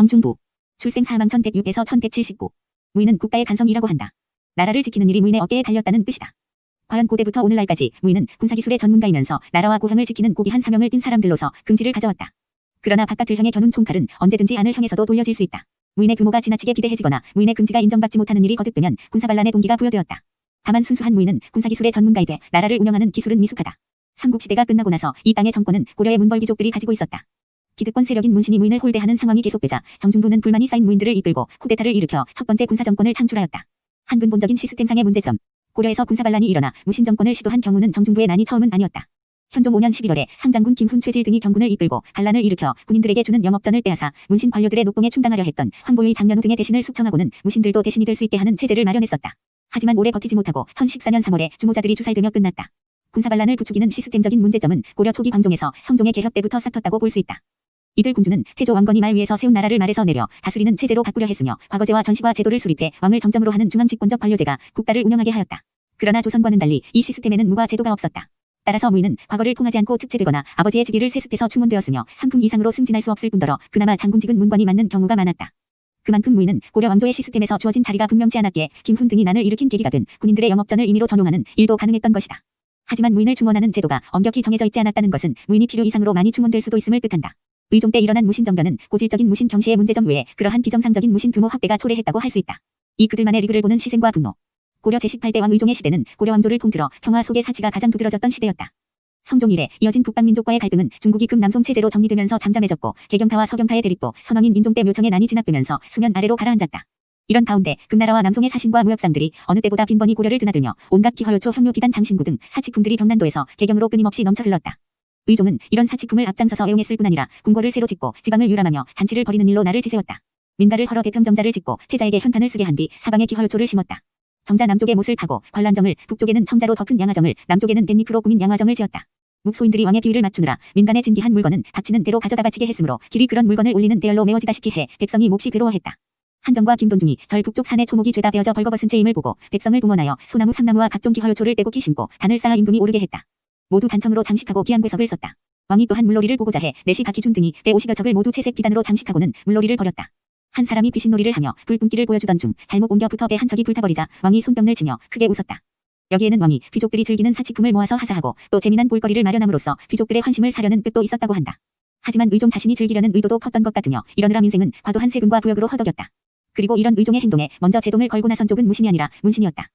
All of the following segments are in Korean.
정중부. 출생 사망 1106에서 1179. 무인은 국가의 간성이라고 한다. 나라를 지키는 일이 무인의 어깨에 달렸다는 뜻이다. 과연 고대부터 오늘날까지 무인은 군사기술의 전문가이면서 나라와 고향을 지키는 고귀한 사명을 띤 사람들로서 긍지를 가져왔다. 그러나 바깥을 향해 겨눈 총칼은 언제든지 안을 향해서도 돌려질 수 있다. 무인의 규모가 지나치게 비대해지거나 무인의 긍지가 인정받지 못하는 일이 거듭되면 군사반란의 동기가 부여되었다. 다만 순수한 무인은 군사기술의 전문가이 돼 나라를 운영하는 기술은 미숙하다. 삼국시대가 끝나고 나서 이 땅의 정권은 고려의 문벌귀족들이 가지고 있었다. 기득권 세력인 문신이 무인을 홀대하는 상황이 계속되자 정중부는 불만이 쌓인 무인들을 이끌고 쿠데타를 일으켜 첫 번째 군사정권을 창출하였다. 한 근본적인 시스템상의 문제점. 고려에서 군사반란이 일어나 무신 정권을 시도한 경우는 정중부의 난이 처음은 아니었다. 현종 5년 11월에 상장군 김훈 최질 등이 경군을 이끌고 반란을 일으켜 군인들에게 주는 영업전을 빼앗아 문신 관료들의 녹봉에 충당하려 했던 황보의 장년후 등의 대신을 숙청하고는 무신들도 대신이 될 수 있게 하는 체제를 마련했었다. 하지만 오래 버티지 못하고 1014년 3월에 주모자들이 주살되며 끝났다. 군사반란을 부추기는 시스템적인 문제점은 고려 초기 광종에서 성종의 개혁 때부터 싹텄다고 볼 수 있다. 이들 군주는 태조 왕건이 말 위에서 세운 나라를 말에서 내려 다스리는 체제로 바꾸려 했으며 과거제와 전시과 제도를 수립해 왕을 정점으로 하는 중앙집권적 관료제가 국가를 운영하게 하였다. 그러나 조선과는 달리 이 시스템에는 무과 제도가 없었다. 따라서 무인은 과거를 통하지 않고 특채되거나 아버지의 직위를 세습해서 충원되었으며 3품 이상으로 승진할 수 없을 뿐더러 그나마 장군직은 문관이 맞는 경우가 많았다. 그만큼 무인은 고려 왕조의 시스템에서 주어진 자리가 분명치 않았기에 김훈 등이 난을 일으킨 계기가 된 군인들의 영업전을 임의로 전용하는 일도 가능했던 것이다. 하지만 무인을 충원하는 제도가 엄격히 정해져 있지 않았다는 것은 무인이 필요 이상으로 많이 충원될 수도 있음을 뜻한다. 의종 때 일어난 무신 정변은 고질적인 무신 경시의 문제점 외에 그러한 비정상적인 무신 규모 확대가 초래했다고 할 수 있다. 이 그들만의 리그를 보는 시샘과 분노. 고려 제18대 왕 의종의 시대는 고려 왕조를 통틀어 평화 속의 사치가 가장 두드러졌던 시대였다. 성종 이래 이어진 북방민족과의 갈등은 중국이 금남송 체제로 정리되면서 잠잠해졌고 개경타와 서경타의 대립도 선왕인 인종 때 묘청의 난이 진압되면서 수면 아래로 가라앉았다. 이런 가운데 금나라와 남송의 사신과 무역상들이 어느 때보다 빈번히 고려를 드나들며 온갖 기화효초 형료 기단 장신구 등 사치품들이 병난도에서 개경으로 끊임없이 넘쳐 흘렀다. 의종은 이런 사치품을 앞장서서 애용했을 뿐 아니라 궁궐을 새로 짓고 지방을 유람하며 잔치를 벌이는 일로 날을 지새웠다. 민가를 헐어 대평정자를 짓고 태자에게 현탄을 쓰게 한 뒤 사방에 기화효초를 심었다. 정자 남쪽에 못을 파고 관란정을, 북쪽에는 청자로 더 큰 양화정을, 남쪽에는 댄잎으로 꾸민 양화정을 지었다. 묵소인들이 왕의 비위를 맞추느라 민간에 진기한 물건은 닥치는 대로 가져다 바치게 했으므로 길이 그런 물건을 올리는 대열로 메워지다시피 해 백성이 몹시 괴로워했다. 한정과 김돈중이 절 북쪽 산의 초목이 죄다 베어져 벌거벗은 채 임을 보고 백성을 동원하여 소나무 삼나무와 각종 기화효초를 떼곡히 심고 단을 쌓아 임금이 오르게 했다. 모두 단청으로 장식하고 귀한 궤석을 썼다. 왕이 또한 물놀이를 보고자 해 내시 박희준 등이 때 50여척을 모두 채색 비단으로 장식하고는 물놀이를 벌였다. 한 사람이 귀신놀이를 하며 불뿜기를 보여주던 중 잘못 옮겨 붙어 배 한 척이 불타버리자 왕이 손뼉을 치며 크게 웃었다. 여기에는 왕이 귀족들이 즐기는 사치품을 모아서 하사하고 또 재미난 볼거리를 마련함으로써 귀족들의 환심을 사려는 뜻도 있었다고 한다. 하지만 의종 자신이 즐기려는 의도도 컸던 것 같으며 이러느라 민생은 과도한 세금과 부역으로 허덕였다. 그리고 이런 의종의 행동에 먼저 제동을 걸고 나선 쪽은 무신이 아니라 문신이었다.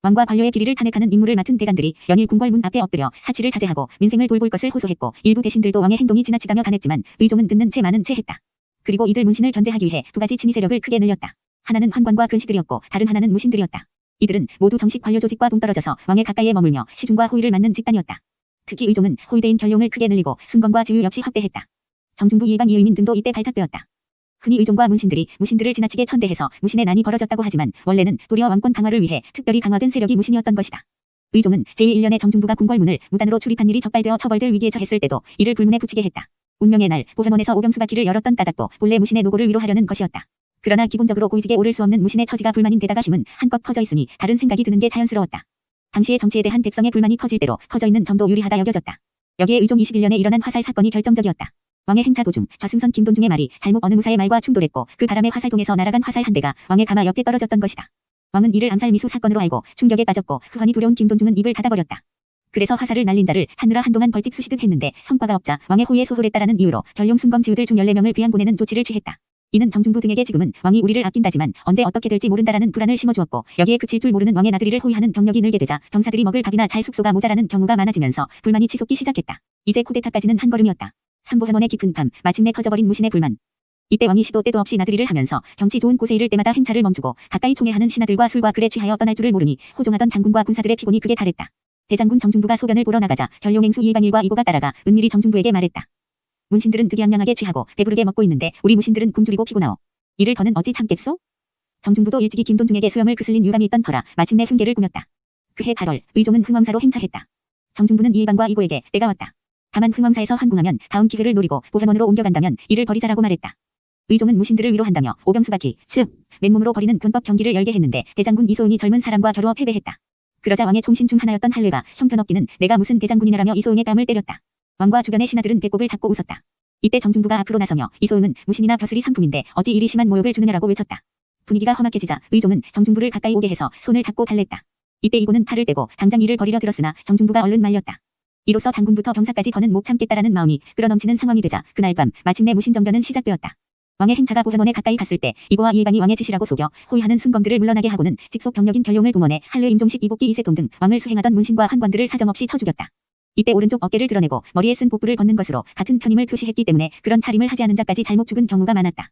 왕과 관료의 비리를 탄핵하는 임무를 맡은 대관들이 연일 궁궐 문 앞에 엎드려 사치를 자제하고 민생을 돌볼 것을 호소했고 일부 대신들도 왕의 행동이 지나치다며 간했지만 의종은 듣는 채 마는 채 했다. 그리고 이들 문신을 견제하기 위해 두 가지 친위 세력을 크게 늘렸다. 하나는 환관과 근시들이었고 다른 하나는 무신들이었다. 이들은 모두 정식 관료 조직과 동떨어져서 왕의 가까이에 머물며 시중과 호의를 맡는 집단이었다. 특히 의종은 호위대인 결용을 크게 늘리고 순건과 지휘 역시 확대했다. 정중부 이방 이의민 등도 이때 발탁되었다. 흔히 의종과 문신들이 무신들을 지나치게 천대해서 무신의 난이 벌어졌다고 하지만 원래는 도리어 왕권 강화를 위해 특별히 강화된 세력이 무신이었던 것이다. 의종은 제1년에 정중부가 궁궐문을 무단으로 출입한 일이 적발되어 처벌될 위기에 처했을 때도 이를 불문에 붙이게 했다. 운명의 날 보현원에서 오병수바퀴를 열었던 까닭도 본래 무신의 노고를 위로하려는 것이었다. 그러나 기본적으로 고위직에 오를 수 없는 무신의 처지가 불만인 데다가 힘은 한껏 커져 있으니 다른 생각이 드는 게 자연스러웠다. 당시의 정치에 대한 백성의 불만이 커질 대로 커져 있는 점도 유리하다 여겨졌다. 여기에 의종 21년에 일어난 화살 사건이 결정적이었다. 왕의 행차 도중 좌승선 김돈중의 말이 잘못 어느 무사의 말과 충돌했고 그 바람에 화살통에서 날아간 화살 한 대가 왕의 가마 옆에 떨어졌던 것이다. 왕은 이를 암살 미수 사건으로 알고 충격에 빠졌고 후환이 두려운 김돈중은 입을 닫아버렸다. 그래서 화살을 날린 자를 찾느라 한동안 벌집 수시득 했는데 성과가 없자 왕의 호의에 소홀했다라는 이유로 결용 순검 지우들 중 14명을 귀양 보내는 조치를 취했다. 이는 정중부 등에게 지금은 왕이 우리를 아낀다지만 언제 어떻게 될지 모른다라는 불안을 심어주었고 여기에 그칠 줄 모르는 왕의 나들이를 호위하는 병력이 늘게 되자 병사들이 먹을 밥이나 잘 숙소가 모자라는 경우가 많아지면서 불만이 치솟기 시작했다. 이제 쿠데타까지는 한 걸음이었다. 삼보현원의 깊은 밤 마침내 커져버린 무신의 불만. 이때 왕이 시도 때도 없이 나들이를 하면서 경치 좋은 곳에 이를 때마다 행차를 멈추고 가까이 총애하는 신하들과 술과 글에 취하여 떠날 줄을 모르니 호종하던 장군과 군사들의 피곤이 극에 달했다. 대장군 정중부가 소변을 보러 나가자 결용행수 이방일과 이고가 따라가 은밀히 정중부에게 말했다. 문신들은 득양양하게 취하고 배부르게 먹고 있는데 우리 무신들은 굶주리고 피곤하오. 이를 더는 어찌 참겠소? 정중부도 일찍이 김돈중에게 수염을 그슬린 유감이 있던 터라 마침내 흉계를 꾸몄다. 그해 8월 의종은 흥왕사로 행차했다. 정중부는 이일방과 이고에게 때가 왔다. 다만 흥왕사에서 환궁하면 다음 기회를 노리고 보현원으로 옮겨간다면 이를 버리자라고 말했다. 의종은 무신들을 위로한다며 오병수바퀴 즉 맨몸으로 벌이는 돈법 경기를 열게 했는데 대장군 이소은이 젊은 사람과 겨루어 패배했다. 그러자 왕의 총신 중 하나였던 할례가 형편없기는 내가 무슨 대장군이냐라며 이소은의 뺨을 때렸다. 왕과 주변의 신하들은 배꼽을 잡고 웃었다. 이때 정중부가 앞으로 나서며 이소음은 무신이나 벼슬이 상품인데 어찌 이리 심한 모욕을 주느냐라고 외쳤다. 분위기가 험악해지자 의종은 정중부를 가까이 오게 해서 손을 잡고 달랬다. 이때 이고는 팔을 떼고 당장 일을 벌이려 들었으나 정중부가 얼른 말렸다. 이로써 장군부터 병사까지 더는 못 참겠다라는 마음이 끌어넘치는 상황이 되자 그날 밤 마침내 무신정변은 시작되었다. 왕의 행차가 보현원에 가까이 갔을 때 이고와 이해관이 왕의 지시라고 속여 호위하는 순검들을 물러나게 하고는 직속 병력인 결용을 동원해 한뢰 임종식 이복기 이세동 등 왕을 수행하던 문신과 한관들을 사정없이 쳐 죽였다. 이때 오른쪽 어깨를 드러내고 머리에 쓴 복부를 벗는 것으로 같은 편임을 표시했기 때문에 그런 차림을 하지 않은 자까지 잘못 죽은 경우가 많았다.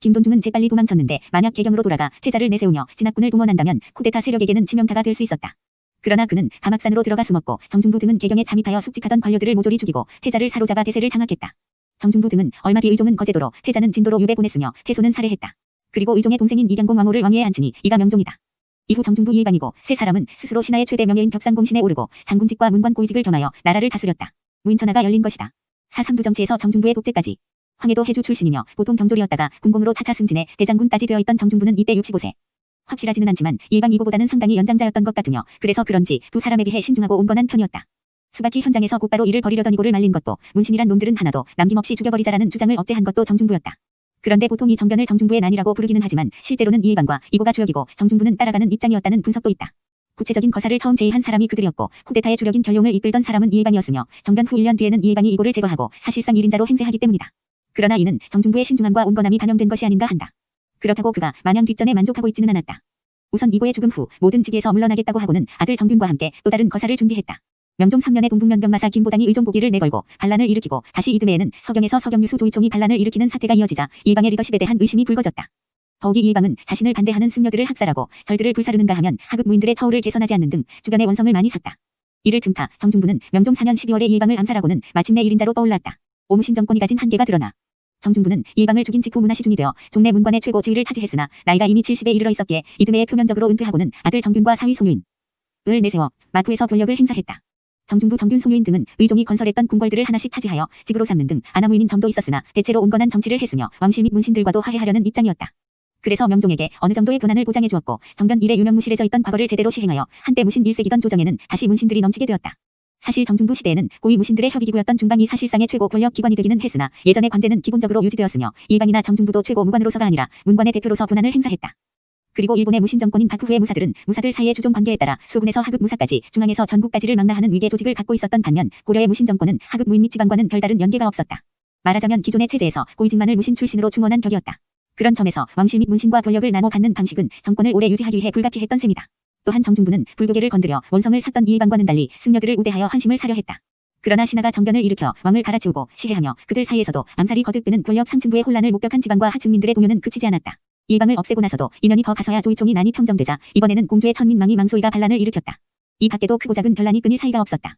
김돈중은 재빨리 도망쳤는데 만약 개경으로 돌아가 태자를 내세우며 진압군을 동원한다면 쿠데타 세력에게는 치명타가 될 수 있었다. 그러나 그는 가막산으로 들어가 숨었고 정중부 등은 개경에 잠입하여 숙직하던 관료들을 모조리 죽이고 태자를 사로잡아 대세를 장악했다. 정중부 등은 얼마 뒤 의종은 거제도로 태자는 진도로 유배 보냈으며 태소는 살해했다. 그리고 의종의 동생인 이경공 왕후를 왕위에 앉히니 이가 명종이다. 이후 정중부 이해관이고 세 사람은 스스로 신하의 최대 명예인 벽상공신에 오르고 장군직과 문관 고위직을 겸하여 나라를 다스렸다. 무인천하가 열린 것이다. 사삼두 정치에서 정중부의 독재까지. 황해도 해주 출신이며 보통 병졸이었다가 군공으로 차차 승진해 대장군까지 되어있던 정중부는 이때 65세. 확실하지는 않지만 이해관 이고보다는 상당히 연장자였던 것 같으며 그래서 그런지 두 사람에 비해 신중하고 온건한 편이었다. 수박이 현장에서 곧바로 일을 벌이려던 이고를 말린 것도 문신이란 놈들은 하나도 남김없이 죽여버리자라는 주장을 억제한 것도 정중부였다. 그런데 보통 이 정변을 정중부의 난이라고 부르기는 하지만 실제로는 이해관과 이고가 주역이고 정중부는 따라가는 입장이었다는 분석도 있다. 구체적인 거사를 처음 제의한 사람이 그들이었고 쿠데타의 주력인 결용을 이끌던 사람은 이해관이었으며 정변 후 1년 뒤에는 이해관이 이고를 제거하고 사실상 1인자로 행세하기 때문이다. 그러나 이는 정중부의 신중함과 온건함이 반영된 것이 아닌가 한다. 그렇다고 그가 마냥 뒷전에 만족하고 있지는 않았다. 우선 이고의 죽음 후 모든 직위에서 물러나겠다고 하고는 아들 정균과 함께 또 다른 거사를 준비했다. 명종 3년에 동북면병마사 김보단이 의종 보기를 내걸고 반란을 일으키고 다시 이듬해에는 서경에서 서경유수 조이총이 반란을 일으키는 사태가 이어지자 이해방의 리더십에 대한 의심이 불거졌다. 더욱이 이해방은 자신을 반대하는 승려들을 학살하고 절들을 불사르는가 하면 하급 무인들의 처우를 개선하지 않는 등 주변의 원성을 많이 샀다. 이를 틈타 정중부는 명종 4년 12월에 이해방을 암살하고는 마침내 1인자로 떠올랐다. 오무신 정권이 가진 한계가 드러나 정중부는 이해방을 죽인 직후 문화시중이 되어 종래 문관의 최고 지위를 차지했으나 나이가 이미 70에 이르러 있었기에 이듬해에 표면적으로 은퇴하고는 아들 정균과 사위 송유인을 내세워 마쿠에서 권력을 행사했다. 정중부 정균 송유인 등은 의종이 건설했던 궁궐들을 하나씩 차지하여 집으로 삼는 등 아나무인인 점도 있었으나 대체로 온건한 정치를 했으며 왕실 및 문신들과도 화해하려는 입장이었다. 그래서 명종에게 어느 정도의 권한을 보장해 주었고 정변 이래 유명무실해져 있던 과거를 제대로 시행하여 한때 무신 1세기던 조정에는 다시 문신들이 넘치게 되었다. 사실 정중부 시대에는 고위 무신들의 협의기구였던 중방이 사실상의 최고 권력 기관이 되기는 했으나 예전의 관제는 기본적으로 유지되었으며 이해관이나 정중부도 최고 무관으로서가 아니라 문관의 대표로서 권한을 행사했다. 그리고 일본의 무신 정권인 바쿠후의 무사들은 무사들 사이의 주종 관계에 따라 수군에서 하급 무사까지 중앙에서 전국까지를 망라하는 위계 조직을 갖고 있었던 반면 고려의 무신 정권은 하급 무인 및 지방과는 별다른 연계가 없었다. 말하자면 기존의 체제에서 고위직만을 무신 출신으로 충원한 격이었다. 그런 점에서 왕실 및 문신과 권력을 나눠 갖는 방식은 정권을 오래 유지하기 위해 불가피했던 셈이다. 또한 정중부는 불교계를 건드려 원성을 샀던 이해관과는 달리 승려들을 우대하여 환심을 사려 했다. 그러나 신하가 정변을 일으켜 왕을 갈아치우고 시해하며 그들 사이에서도 암살이 거듭되는 권력 상층부의 혼란을 목격한 지방과 하층민들의 동요는 그치지 않았다. 이해방을 없애고 나서도 인연이 더 가서야 조이총이 난이 평정되자 이번에는 공주의 천민망이 망소이가 반란을 일으켰다. 이 밖에도 크고 작은 변란이 끊일 사이가 없었다.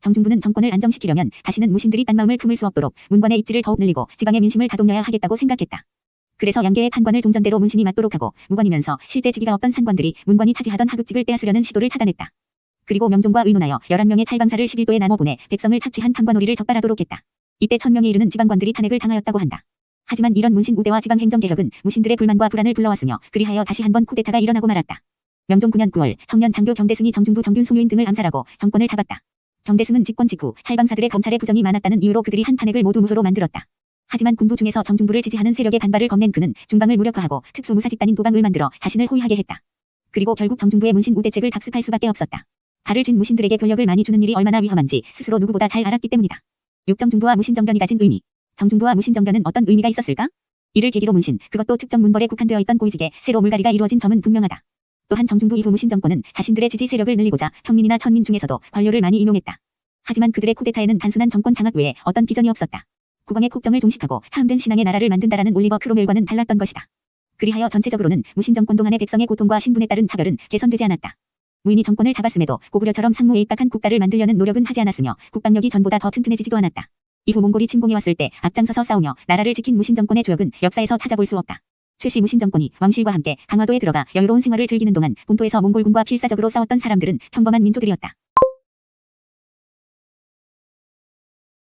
정중부는 정권을 안정시키려면 다시는 무신들이 딴 마음을 품을 수 없도록 문관의 입지를 더욱 늘리고 지방의 민심을 다독여야 하겠다고 생각했다. 그래서 양계의 판관을 종전대로 문신이 맞도록 하고 무관이면서 실제 직위가 없던 상관들이 문관이 차지하던 하급직을 빼앗으려는 시도를 차단했다. 그리고 명종과 의논하여 11명의 찰방사를 11도에 나눠 보내 백성을 착취한 판관오리를 적발하도록 했다. 이때 1000명에 이르는 지방관들이 탄핵을 당하였다고 한다. 하지만 이런 문신 우대와 지방행정개혁은 무신들의 불만과 불안을 불러왔으며 그리하여 다시 한번 쿠데타가 일어나고 말았다. 명종 9년 9월 청년 장교 경대승이 정중부 정균 송유인 등을 암살하고 정권을 잡았다. 경대승은 집권 직후 찰방사들의 검찰의 부정이 많았다는 이유로 그들이 한 탄핵을 모두 무효로 만들었다. 하지만 군부 중에서 정중부를 지지하는 세력의 반발을 겁낸 그는 중방을 무력화하고 특수무사 집단인 도방을 만들어 자신을 호위하게 했다. 그리고 결국 정중부의 문신 우대책을 답습할 수밖에 없었다. 발을 쥔 무신들에게 권력을 많이 주는 일이 얼마나 위험한지 스스로 누구보다 잘 알았기 때문이다. 육정중부와 무신정변이 가진 의미. 정중부와 무신정변은 어떤 의미가 있었을까? 이를 계기로 문신, 그것도 특정 문벌에 국한되어 있던 고위직에 새로 물갈이가 이루어진 점은 분명하다. 또한 정중부 이후 무신 정권은 자신들의 지지 세력을 늘리고자 평민이나 천민 중에서도 관료를 많이 임용했다. 하지만 그들의 쿠데타에는 단순한 정권 장악 외에 어떤 비전이 없었다. 국왕의 국정을 종식하고 참된 신앙의 나라를 만든다라는 올리버 크로멜과는 달랐던 것이다. 그리하여 전체적으로는 무신 정권 동안의 백성의 고통과 신분에 따른 차별은 개선되지 않았다. 무인이 정권을 잡았음에도 고구려처럼 상무에 입각한 국가를 만들려는 노력은 하지 않았으며 국방력이 전보다 더 튼튼해지지도 않았다. 이후 몽골이 침공해왔을 때 앞장서서 싸우며 나라를 지킨 무신 정권의 주역은 역사에서 찾아볼 수 없다. 최씨 무신 정권이 왕실과 함께 강화도에 들어가 여유로운 생활을 즐기는 동안 본토에서 몽골군과 필사적으로 싸웠던 사람들은 평범한 민족들이었다.